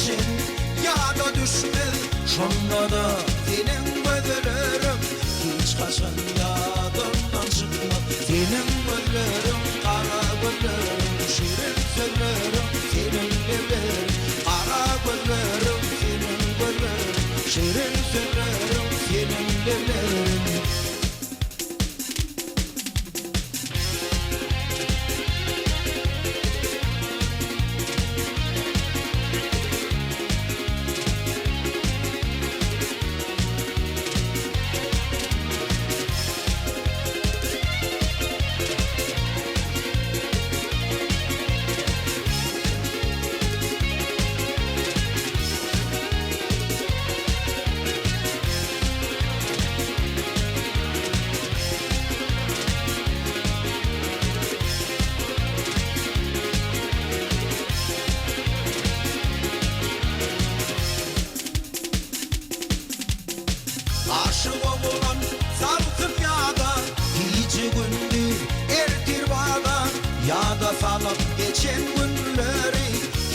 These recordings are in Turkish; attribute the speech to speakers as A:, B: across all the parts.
A: geçin ya da düşmez. Şonda da senin gözlerim hiç kaçan yadımdan çıkmaz. Senin gözlerim, kara gözlerim, şirin sözlerim, senin gözlerim, kara gözlerim, senin gözlerim, şirin sözlerim, senin gözlerim. Aşık olan saltıp ya da hiç gündü ertir bağda ya da salıp geçen günleri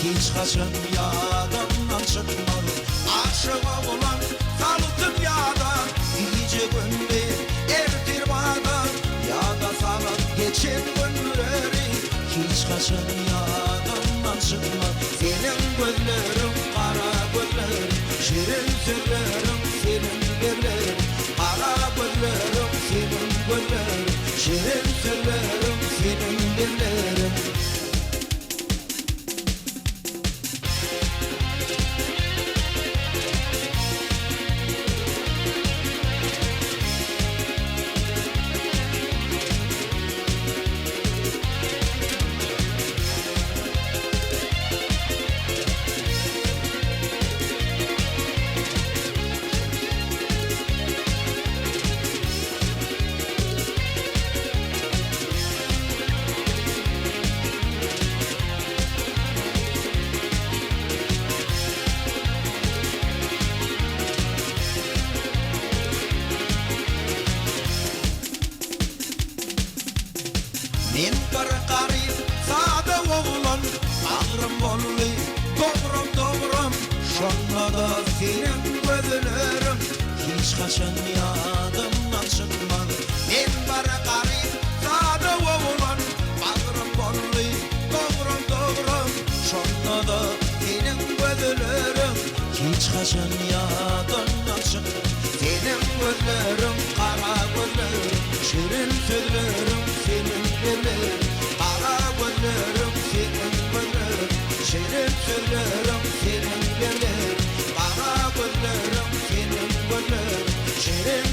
A: hiç kaçan yadımdan çıkmadı. Aşık olan saltıp ya da hiç gündü ertir bağda ya da salıp geçen günleri hiç kaçan yadımdan çıkmadı. Senin gözlerin, kara gözlerin, şirin sözlerin, senin gözlerin, kara gözlerim, senin gözlerin, şirin sözlerim, senin gözlerin. Men bir garip sade oğlan, bağrım bolly, doğrum, şonda da senin gözlerim hiç kaçan yadımdan çıkmadı. Men bir garip sade oğlan, bağrım bolly, doğrum, şonda da senin gözlerim hiç kaçan yadımdan çıkmadı. Senin gözlerim, kara gözlerim, şirin sözlerim, senin gözlerim, kara gözlerim, senin gözlerim, şirin sözlerim, senin gözlerim, kara gözlerim, senin gözlerim, şirin